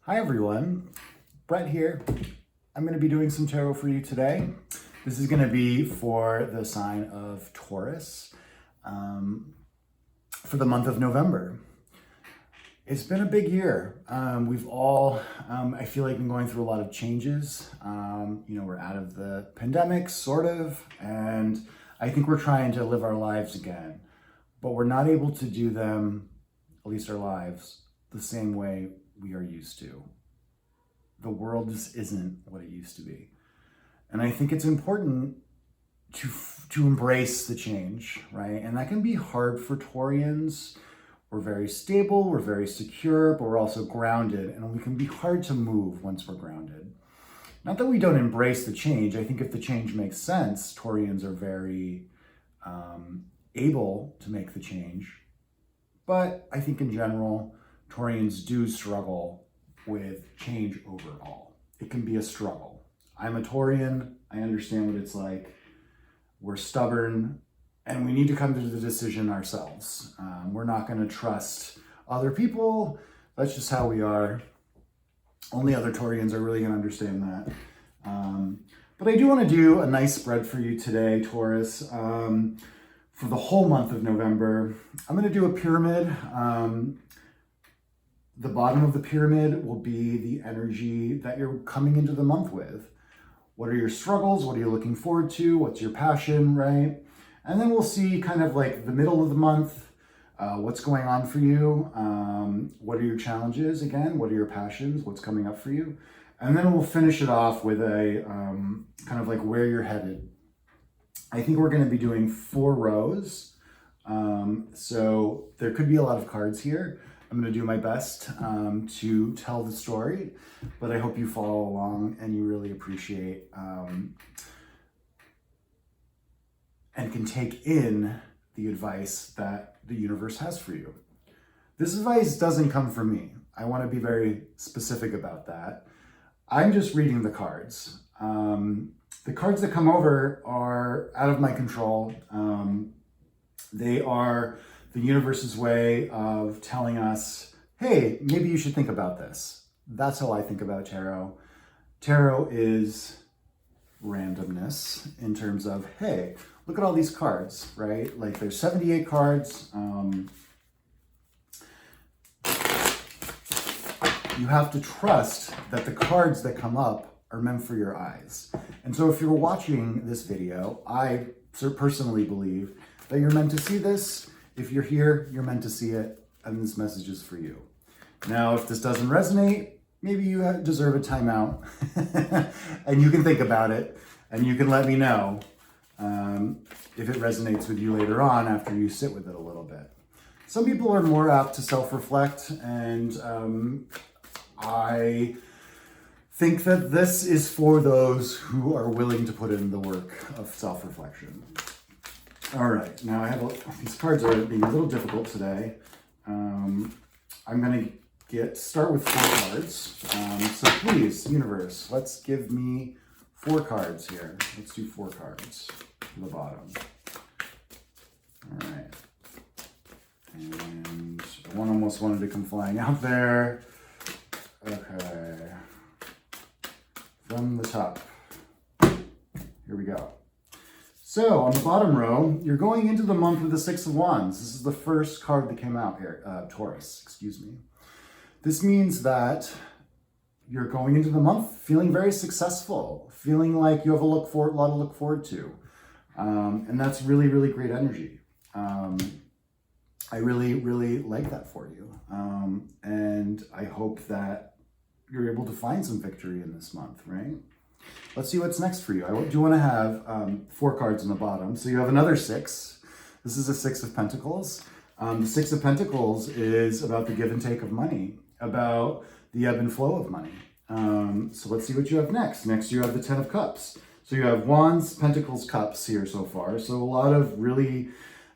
Hi everyone, Brett here. I'm going to be doing some tarot for you today. This is going to be for the sign of Taurus for the month of November. It's been a big year. We've all, I feel like, been going through a lot of changes. We're out of the pandemic, sort of, and I think we're trying to live our lives again, but we're not able to do them, at least our lives, the same way we are used to. The world just isn't what it used to be. And I think it's important to embrace the change, right? And that can be hard for Taurians. We're very stable, we're very secure, but we're also grounded, and we can be hard to move once we're grounded. Not that we don't embrace the change. I think if the change makes sense, Taurians are very able to make the change. But I think in general, Taurians do struggle with change overall. It can be a struggle. I'm a Taurian. I understand what it's like. We're stubborn, and we need to come to the decision ourselves. We're not going to trust other people. That's just how we are. Only other Taurians are really going to understand that. But I do want to do a nice spread for you today, Taurus. For the whole month of November, I'm going to do a pyramid. The bottom of the pyramid will be the energy that you're coming into the month with. What are your struggles? What are you looking forward to? What's your passion, right? And then we'll see kind of like the middle of the month, what's going on for you. What are your challenges again? What are your passions? What's coming up for you? And then we'll finish it off with a kind of like where you're headed. I think we're going to be doing 4 rows. So there could be a lot of cards here. I'm going to do my best to tell the story, but I hope you follow along and you really appreciate and can take in the advice that the universe has for you. This advice doesn't come from me. I want to be very specific about that. I'm just reading the cards. The cards that come over are out of my control. They are the universe's way of telling us, hey, maybe you should think about this. That's how I think about tarot. Tarot is randomness in terms of, hey, look at all these cards, right? Like there's 78 cards. You have to trust that the cards that come up are meant for your eyes. And so if you're watching this video, I personally believe that you're meant to see this. If you're here, you're meant to see it, and this message is for you. Now, if this doesn't resonate, maybe you deserve a timeout, and you can think about it, and you can let me know if it resonates with you later on after you sit with it a little bit. Some people are more apt to self-reflect, and I think that this is for those who are willing to put in the work of self-reflection. All right, now I have these cards are being a little difficult today. I'm going to start with 4 cards. So please, universe, let's give me 4 cards here. Let's do 4 cards to the bottom. All right. And one almost wanted to come flying out there. Okay. From the top. Here we go. So on the bottom row, you're going into the month with the 6 of Wands. This is the first card that came out here, Taurus, excuse me. This means that you're going into the month feeling very successful, feeling like you have a lot to look forward to. And that's really, really great energy. I really, really like that for you. And I hope that you're able to find some victory in this month, right? Let's see what's next for you. I do want to have 4 cards on the bottom. So you have another 6. This is a 6 of Pentacles. The 6 of Pentacles is about the give and take of money, about the ebb and flow of money. So let's see what you have next. Next you have the 10 of Cups. So you have Wands, Pentacles, Cups here so far. So a lot of really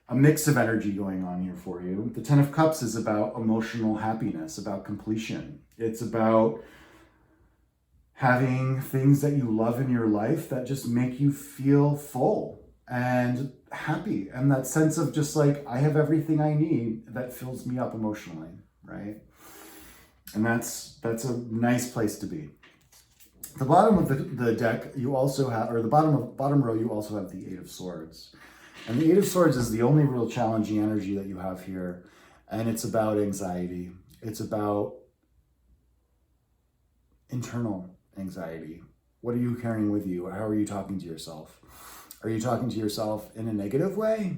a mix of energy going on here for you. The 10 of Cups is about emotional happiness, about completion. It's about having things that you love in your life that just make you feel full and happy. And that sense of just like, I have everything I need that fills me up emotionally, right? And that's a nice place to be. The bottom of the deck, you also have, or the bottom row, you also have the Eight of Swords. And the Eight of Swords is the only real challenging energy that you have here. And it's about anxiety. It's about internal anxiety. What are you carrying with you? How are you talking to yourself? Are you talking to yourself in a negative way?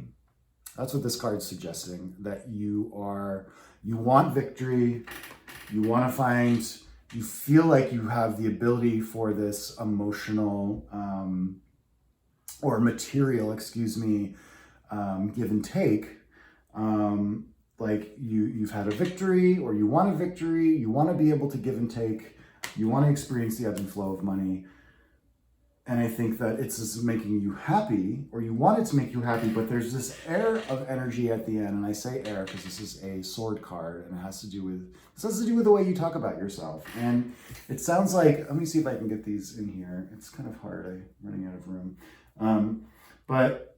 That's what this card's suggesting, that you want victory, you feel like you have the ability for this emotional or material, give and take. Like you've had a victory, or you want a victory, you want to be able to give and take, you want to experience the ebb and flow of money. And I think that it's just making you happy, or you want it to make you happy, but there's this air of energy at the end. And I say air because this is a sword card, and it has to do with the way you talk about yourself. And it sounds like, let me see if I can get these in here. It's kind of hard, I'm running out of room. But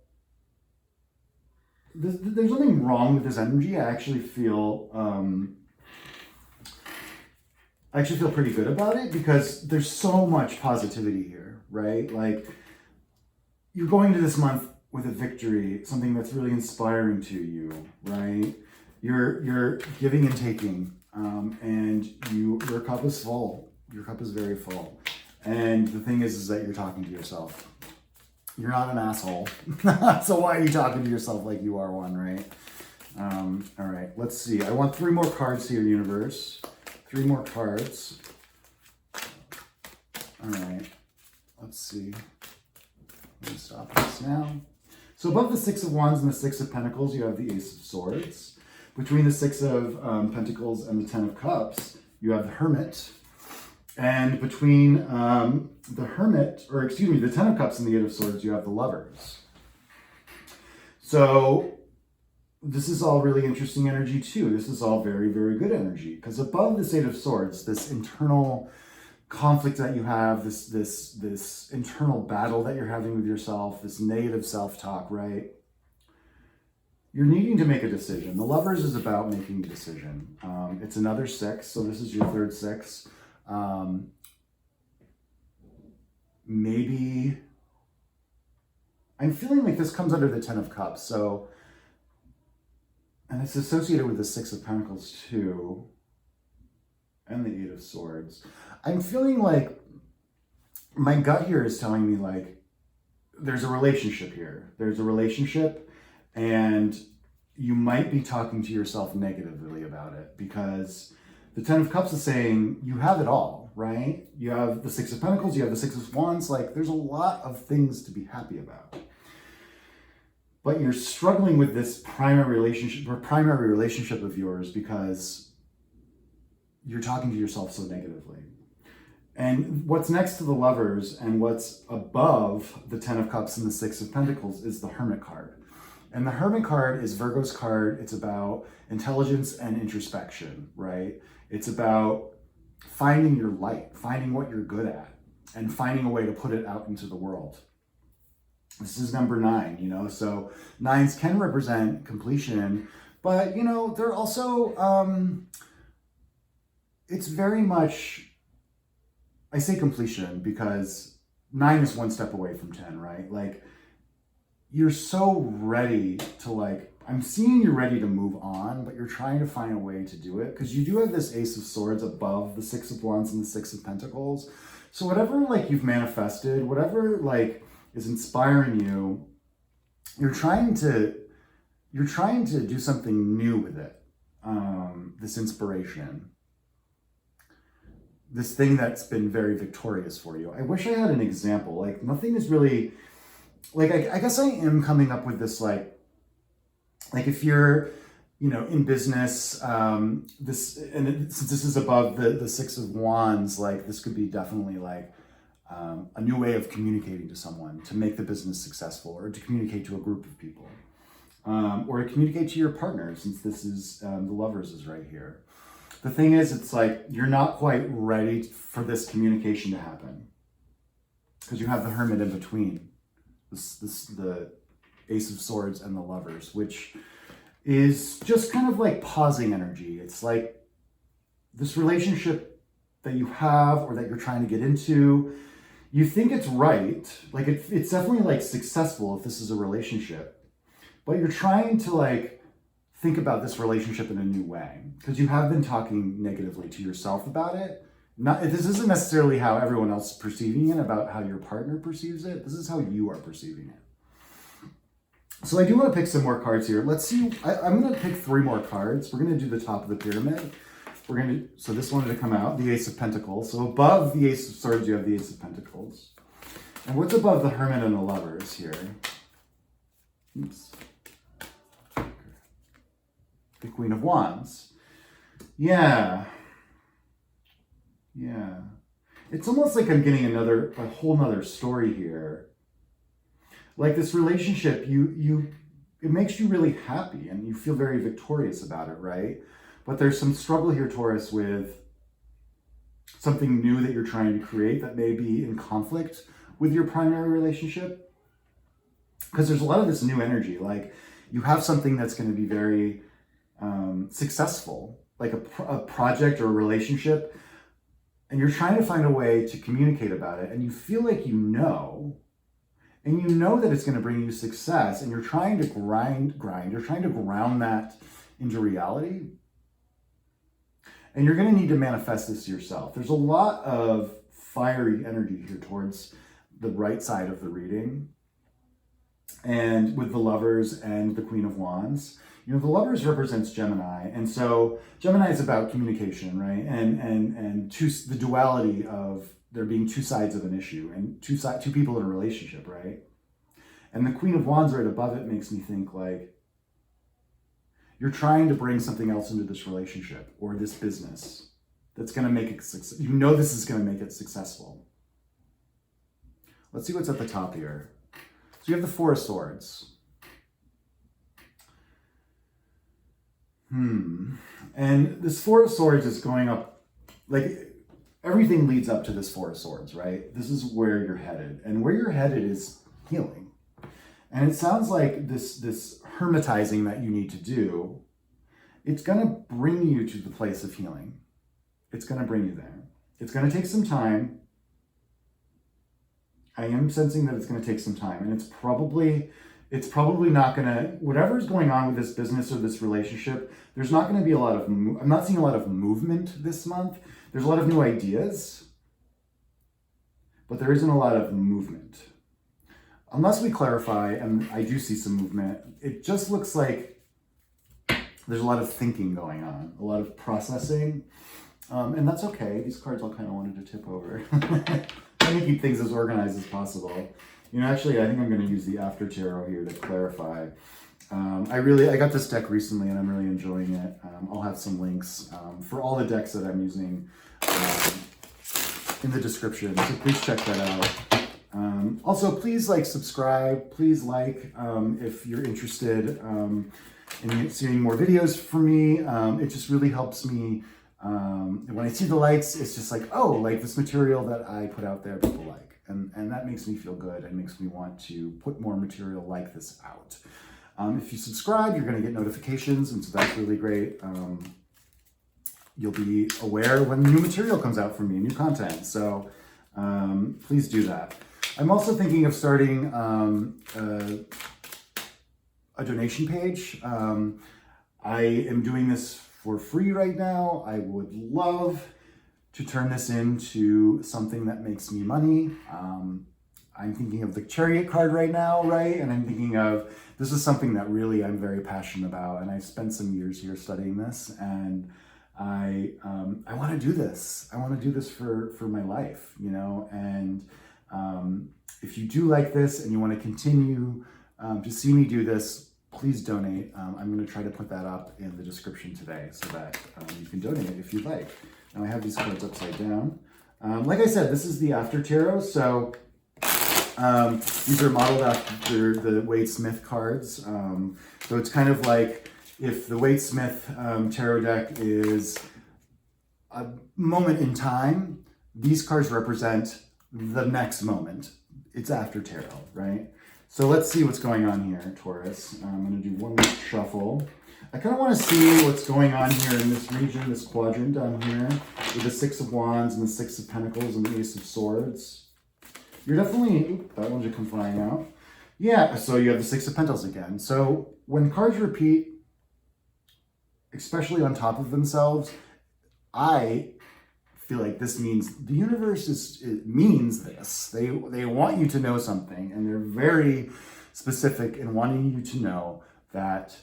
there's nothing wrong with this energy. I actually feel pretty good about it, because there's so much positivity here, right? Like, you're going to this month with a victory, something that's really inspiring to you, right? You're giving and taking, and your cup is full. Your cup is very full. And the thing is that you're talking to yourself. You're not an asshole. So why are you talking to yourself like you are one, right? All right, let's see. I want 3 more cards here, universe. 3 more cards. All right, let's see. Let me stop this now. So above the Six of Wands and the Six of Pentacles, you have the Ace of Swords. Between the Six of Pentacles and the Ten of Cups, you have the Hermit. And between the Ten of Cups and the Eight of Swords, you have the Lovers. So this is all really interesting energy too. This is all very, very good energy, because above this Eight of Swords, this internal conflict that you have, this internal battle that you're having with yourself, this negative self-talk, right? You're needing to make a decision. The Lovers is about making a decision. It's another 6, so this is your 3rd 6. Maybe I'm feeling like this comes under the Ten of Cups, so, and it's associated with the Six of Pentacles too, and the Eight of Swords. I'm feeling like my gut here is telling me like there's a relationship here. There's a relationship, and you might be talking to yourself negatively about it, because the Ten of Cups is saying you have it all, right? You have the Six of Pentacles, you have the Six of Wands. Like, there's a lot of things to be happy about. But you're struggling with this primary relationship of yours, because you're talking to yourself so negatively. And what's next to the Lovers and what's above the Ten of Cups and the Six of Pentacles is the Hermit card. And the Hermit card is Virgo's card. It's about intelligence and introspection, right? It's about finding your light, finding what you're good at, and finding a way to put it out into the world. This is number 9, so 9s can represent completion, but, they're also, it's very much, I say completion because 9 is one step away from 10, right? Like, you're so ready to I'm seeing you're ready to move on, but you're trying to find a way to do it, because you do have this Ace of Swords above the Six of Wands and the Six of Pentacles. So whatever you've manifested, whatever is inspiring you, you're trying to do something new with it. This inspiration, this thing that's been very victorious for you. I wish I had an example. Nothing is really, I guess I am coming up with this, if you're, in business, since this is above the Six of Wands, this could be definitely a new way of communicating to someone to make the business successful, or to communicate to a group of people, or to communicate to your partner, since this is, the Lovers is right here. The thing is, it's you're not quite ready for this communication to happen, because you have the Hermit in between the Ace of Swords and the Lovers, which is just kind of pausing energy. It's this relationship that you have or that you're trying to get into, you think it's right. Like it's definitely like successful if this is a relationship, but you're trying to like think about this relationship in a new way because you have been talking negatively to yourself about it. This isn't necessarily how everyone else is perceiving it, about how your partner perceives it. This is how you are perceiving it. So I do want to pick some more cards here. Let's see. I'm going to pick 3 more cards. We're going to do the top of the pyramid. So this wanted to come out, the Ace of Pentacles. So above the Ace of Swords, you have the Ace of Pentacles. And what's above the Hermit and the Lovers here? Oops. The Queen of Wands. Yeah. It's almost like I'm getting a whole nother story here. Like this relationship, it makes you really happy and you feel very victorious about it, right? But there's some struggle here, Taurus, with something new that you're trying to create that may be in conflict with your primary relationship. Because there's a lot of this new energy. Like you have something that's going to be very successful, like a project or a relationship, and you're trying to find a way to communicate about it, and you feel like you know that it's going to bring you success, and you're trying to you're trying to ground that into reality. And you're going to need to manifest this yourself. There's a lot of fiery energy here towards the right side of the reading. And with the Lovers and the Queen of Wands, you know, the Lovers represents Gemini. And so Gemini is about communication, right? And the duality of there being 2 sides of an issue and two people in a relationship, right? And the Queen of Wands right above it makes me think like, you're trying to bring something else into this relationship or this business that's going to make it successful. You know this is going to make it successful. Let's see what's at the top here. So you have the 4 of Swords. And this 4 of Swords is going up, like everything leads up to this 4 of Swords, right? This is where you're headed. And where you're headed is healing. And it sounds like this hermitizing that you need to do, it's going to bring you to the place of healing. It's going to bring you there. It's going to take some time. I am sensing that it's going to take some time. And it's probably not going to, whatever's going on with this business or this relationship, there's not going to be a lot of, I'm not seeing a lot of movement this month. There's a lot of new ideas, but there isn't a lot of movement. Unless we clarify, and I do see some movement, it just looks like there's a lot of thinking going on, a lot of processing, and that's okay. These cards all kind of wanted to tip over. Trying to keep things as organized as possible. You know, actually, I think I'm going to use the After Tarot here to clarify. I got this deck recently, and I'm really enjoying it. I'll have some links for all the decks that I'm using in the description, so please check that out. Also, please subscribe, please if you're interested in seeing more videos from me. It just really helps me. When I see the likes, it's just like, oh, like this material that I put out there, people like. And that makes me feel good and makes me want to put more material like this out. If you subscribe, you're going to get notifications, and so that's really great. You'll be aware when new material comes out from me, new content. So please do that. I'm also thinking of starting a donation page. I am doing this for free right now. I would love to turn this into something that makes me money. I'm thinking of the Chariot card right now, right? And I'm thinking of, this is something that really I'm very passionate about, and I've spent some years here studying this, and I want to do this. I want to do this for my life, you know, and if you do like this and you want to continue to see me do this, please donate. I'm going to try to put that up in the description today so that you can donate if you'd like. Now I have these cards upside down. Like I said, this is the After Tarot, so these are modeled after the Waite Smith cards. So it's kind of like if the Waite Smith tarot deck is a moment in time, these cards represent the next moment. It's After Tarot, right? So let's see what's going on here, Taurus. I'm going to do one more shuffle. I kind of want to see what's going on here in this region, this quadrant down here, with the Six of Wands and the Six of Pentacles and the Ace of Swords. You're definitely, that one should come flying out. Yeah, so you have the Six of Pentacles again. So when cards repeat, especially on top of themselves, I feel like this means the universe means this. They want you to know something, and they're very specific in wanting you to know that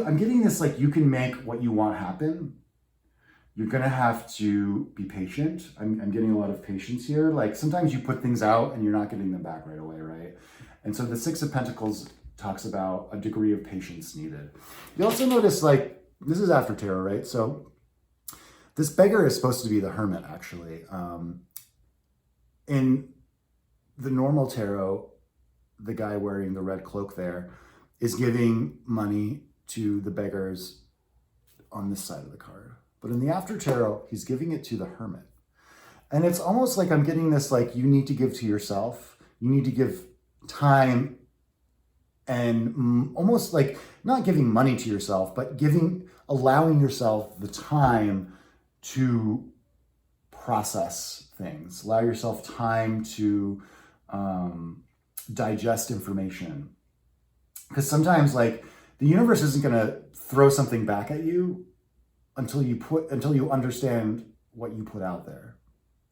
I'm getting this, like, you can make what you want happen. You're gonna have to be patient. I'm getting a lot of patience here. Like, sometimes you put things out and you're not getting them back right away, right? And so the Six of Pentacles talks about a degree of patience needed. You also notice, like, this is after tarot, right? So this beggar is supposed to be the hermit, actually. In the normal tarot, the guy wearing the red cloak there is giving money to the beggars on this side of the card. But in the after tarot, he's giving it to the hermit. And it's almost like I'm getting this, like, you need to give to yourself. You need to give time, and almost like not giving money to yourself, but allowing yourself the time to process things. Allow yourself time to digest information. Because sometimes, like, the universe isn't going to throw something back at you until you understand what you put out there,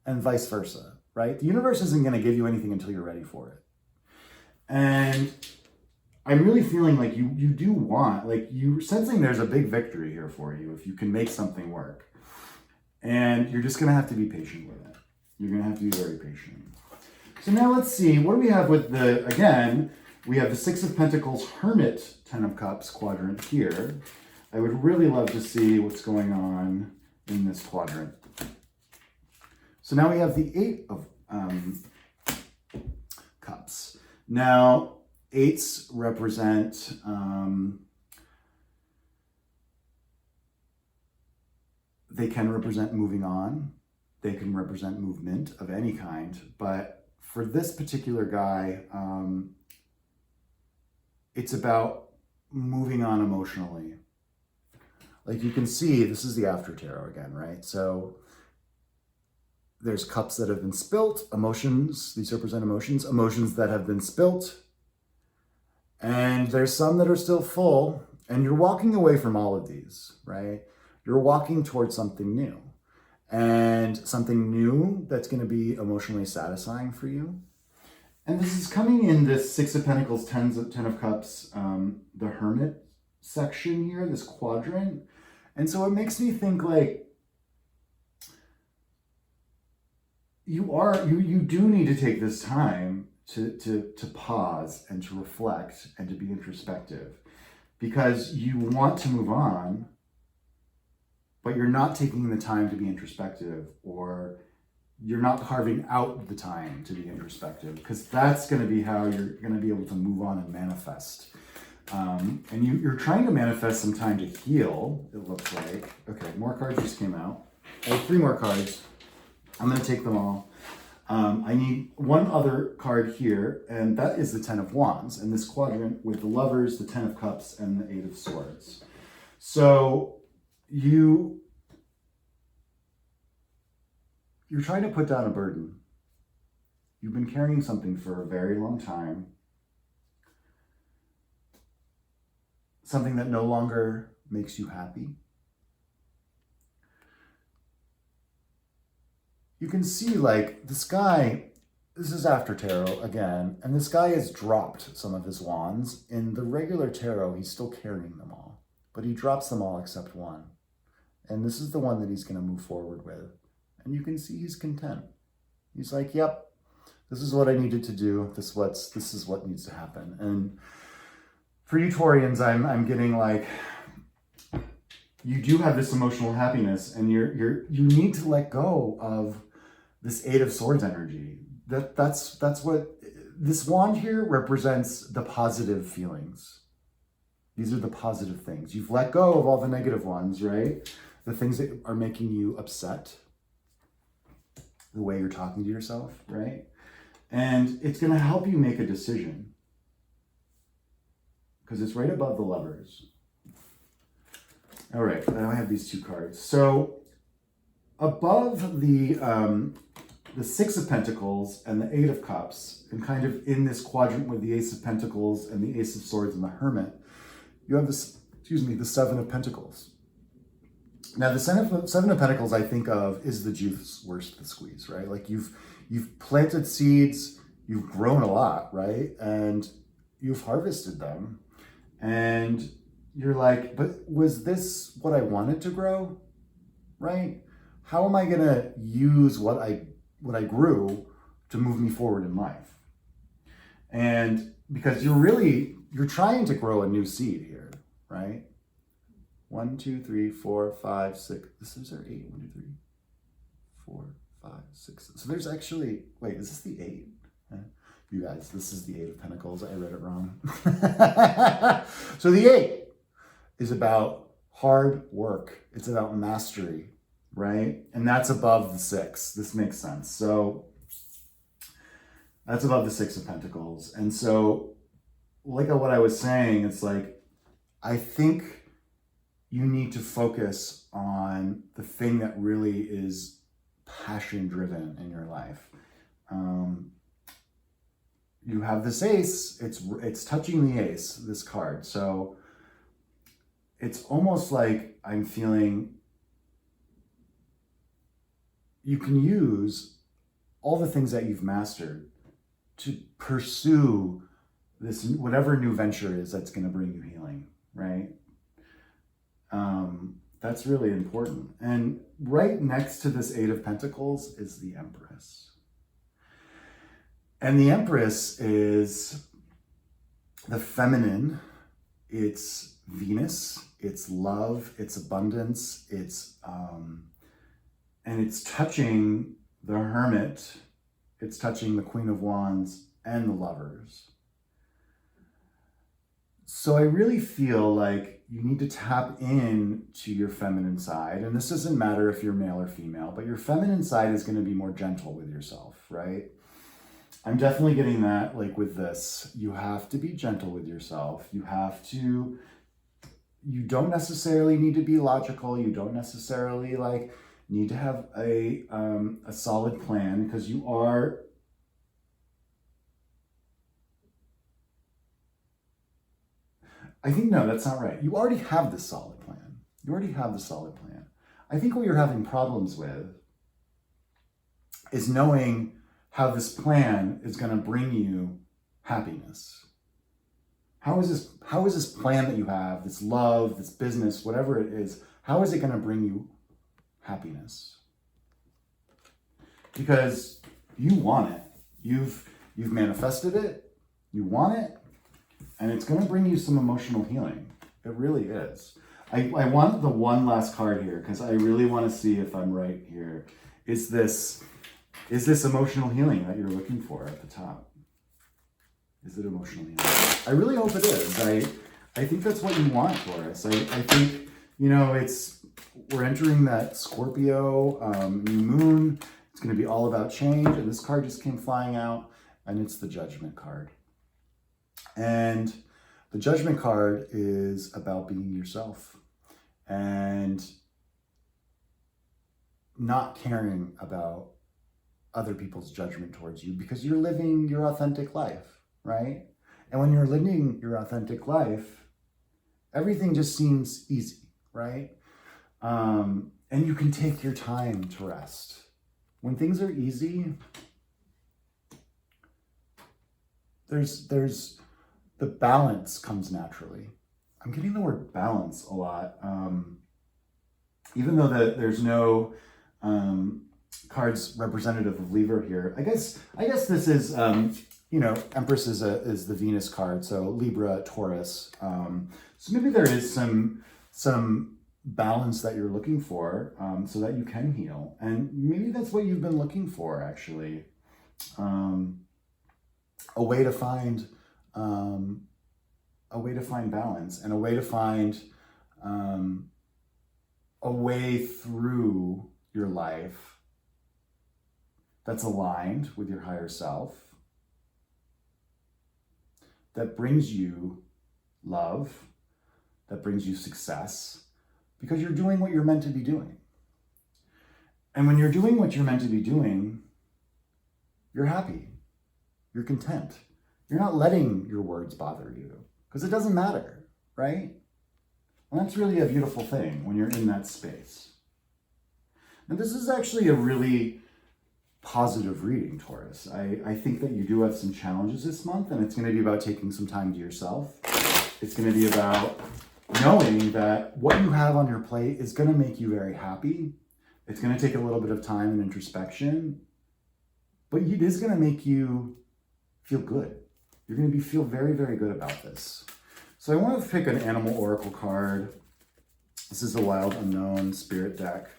and vice versa, right? The universe isn't going to give you anything until you're ready for it. And I'm really feeling like you do want, like, you're sensing there's a big victory here for you if you can make something work. And you're just going to have to be patient with it. You're going to have to be very patient. So now let's see, what do we have with again, we have the Six of Pentacles, Hermit, Ten of Cups quadrant here. I would really love to see what's going on in this quadrant. So now we have the Eight of Cups. Now, eights represent they can represent moving on. They can represent movement of any kind. But for this particular guy, it's about moving on emotionally. Like, you can see, this is the after tarot again, right? So there's cups that have been spilt, emotions. These represent emotions that have been spilt. And there's some that are still full, and you're walking away from all of these, right? You're walking towards something new, and something new that's going to be emotionally satisfying for you. And this is coming in this Six of Pentacles, Ten of Cups, the Hermit section here, this quadrant. And so it makes me think, like, you do need to take this time to pause and to reflect and to be introspective, because you want to move on, but you're not taking the time to be introspective, or you're not carving out the time to be introspective, because that's going to be how you're going to be able to move on and manifest. And you're trying to manifest some time to heal, it looks like. Okay, more cards just came out. I have 3 more cards. I'm going to take them all. I need one other card here, and that is the Ten of Wands in this quadrant with the Lovers, the Ten of Cups, and the Eight of Swords. So you're trying to put down a burden. You've been carrying something for a very long time. Something that no longer makes you happy. You can see, like, this guy, this is after tarot again, and this guy has dropped some of his wands. In the regular tarot, he's still carrying them all, but he drops them all except one. And this is the one that he's going to move forward with. And you can see he's content. He's like, yep, this is what I needed to do. This is what needs to happen. And for you Taurians, I'm getting, like, you do have this emotional happiness, and you need to let go of this Eight of Swords energy. That's what this wand here represents, the positive feelings. These are the positive things. You've let go of all the negative ones, right? The things that are making you upset, the way you're talking to yourself, right? And it's going to help you make a decision because it's right above the Lovers. All right, now I have these two cards. So above the Six of Pentacles and the Eight of Cups, and kind of in this quadrant with the Ace of Pentacles and the Ace of Swords and the Hermit, you have this, the Seven of Pentacles. Now the Seven of Pentacles I think of is the juice worth the squeeze, right? Like you've planted seeds, you've grown a lot, right? And you've harvested them. And you're like, but was this what I wanted to grow, right? How am I gonna use what I grew to move me forward in life? And because you're trying to grow a new seed here, right? 1, 2, 3, 4, 5, 6. This is our 8. 1, 2, 3, 4, 5, 6. So there's actually, wait, is this the 8? You guys, this is the Eight of Pentacles. I read it wrong. So the 8 is about hard work. It's about mastery, right? And that's above the 6. This makes sense. So that's above the Six of Pentacles. And so, like what I was saying, it's like, I think you need to focus on the thing that really is passion driven in your life. You have this Ace, it's touching the Ace, this card. So it's almost like I'm feeling you can use all the things that you've mastered to pursue this, whatever new venture is that's going to bring you healing, right? That's really important. And right next to this Eight of Pentacles is the Empress. And the Empress is the feminine. It's Venus, it's love, it's abundance, it's and it's touching the Hermit, it's touching the Queen of Wands and the Lovers. So I really feel like you need to tap in to your feminine side. And this doesn't matter if you're male or female, but your feminine side is going to be more gentle with yourself, right? I'm definitely getting that, like with this. You have to be gentle with yourself. You don't necessarily need to be logical. You don't necessarily need to have a solid plan, because you are no, that's not right. You already have the solid plan. I think what you're having problems with is knowing how this plan is going to bring you happiness. How is this plan that you have, this love, this business, whatever it is, how is it going to bring you happiness? Because you want it. You've manifested it. You want it. And it's going to bring you some emotional healing. It really is. I want the one last card here, because I really want to see if I'm right here. Is this emotional healing that you're looking for at the top? Is it emotional healing? I really hope it is. I think that's what you want, Taurus. I think, we're entering that Scorpio new moon. It's going to be all about change. And this card just came flying out, and it's the Judgment card. And the Judgment card is about being yourself and not caring about other people's judgment towards you, because you're living your authentic life, right? And when you're living your authentic life, everything just seems easy, right? And you can take your time to rest. When things are easy, there's the balance comes naturally. I'm getting the word balance a lot. Even though there's no cards representative of Libra here. I guess this is, Empress is the Venus card, so Libra, Taurus. So maybe there is some balance that you're looking for, so that you can heal. And maybe that's what you've been looking for, actually. A way to find balance, and a way to find a way through your life that's aligned with your higher self, that brings you love, that brings you success, because you're doing what you're meant to be doing. And when you're doing what you're meant to be doing, you're happy, you're content. You're not letting your words bother you, because it doesn't matter, right? And that's really a beautiful thing when you're in that space. And this is actually a really positive reading, Taurus. I think that you do have some challenges this month, and it's going to be about taking some time to yourself. It's going to be about knowing that what you have on your plate is going to make you very happy. It's going to take a little bit of time and introspection, but it is going to make you feel good. You're going to feel very, very good about this. So I want to pick an animal oracle card. This is the Wild Unknown Spirit deck.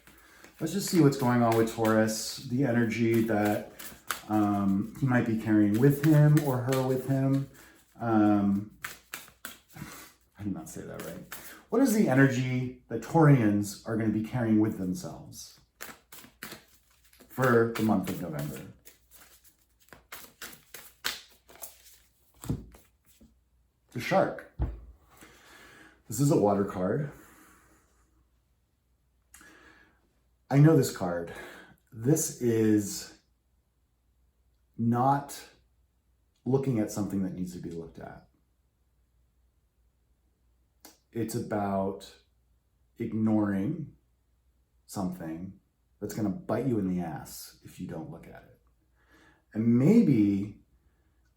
Let's just see what's going on with Taurus, the energy that he might be carrying with him or her with him. I did not say that right. What is the energy that Taurians are going to be carrying with themselves for the month of November? The Shark. This is a water card. I know this card. This is not looking at something that needs to be looked at. It's about ignoring something that's going to bite you in the ass if you don't look at it. And maybe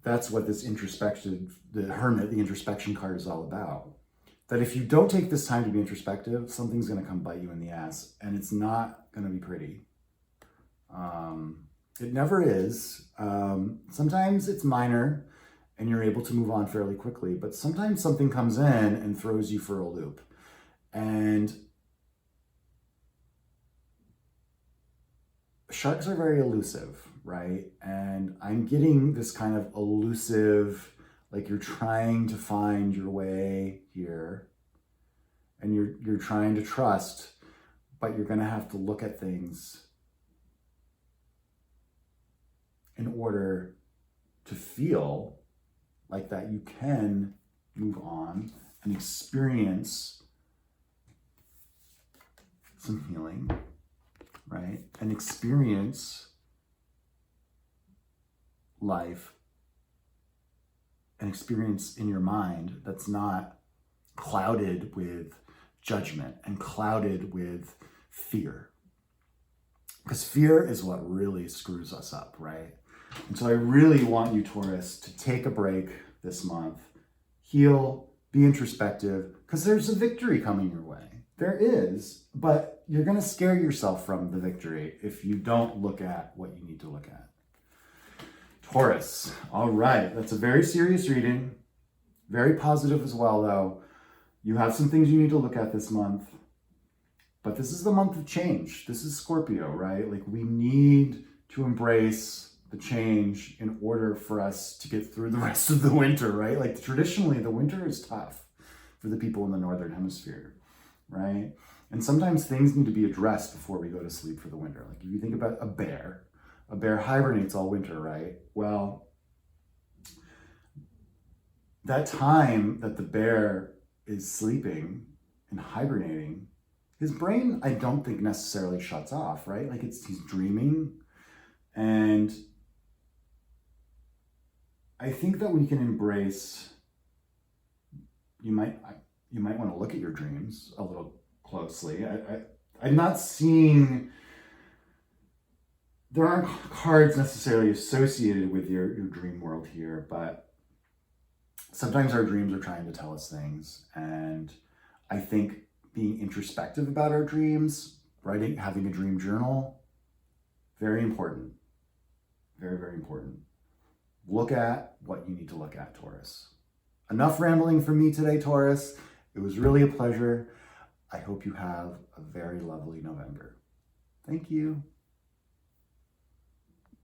that's what this introspection, the Hermit, the introspection card is all about. That if you don't take this time to be introspective, something's going to come bite you in the ass, and it's not going to be pretty. It never is. Sometimes it's minor, and you're able to move on fairly quickly, but sometimes something comes in and throws you for a loop. And sharks are very elusive, right? And I'm getting this kind of elusive, like you're trying to find your way here, and you're trying to trust, but you're going to have to look at things in order to feel like that you can move on and experience some healing, right? And experience life, an experience in your mind that's not clouded with judgment and clouded with fear. Because fear is what really screws us up, right? And so I really want you, Taurus, to take a break this month, heal, be introspective, because there's a victory coming your way. There is, but you're going to scare yourself from the victory if you don't look at what you need to look at. Taurus. All right. That's a very serious reading. Very positive as well, though. You have some things you need to look at this month. But this is the month of change. This is Scorpio, right? Like, we need to embrace the change in order for us to get through the rest of the winter, right? Like, traditionally, the winter is tough for the people in the Northern Hemisphere, right? And sometimes things need to be addressed before we go to sleep for the winter. Like, if you think about a bear hibernates all winter, right? Well, that time that the bear is sleeping and hibernating, his brain, I don't think necessarily shuts off, right? Like, he's dreaming. And I think that we can embrace, you might want to look at your dreams a little closely. I'm not seeing, there aren't cards necessarily associated with your dream world here, but sometimes our dreams are trying to tell us things. And I think being introspective about our dreams, writing, having a dream journal, very important. Very, very important. Look at what you need to look at, Taurus. Enough rambling from me today, Taurus. It was really a pleasure. I hope you have a very lovely November. Thank you.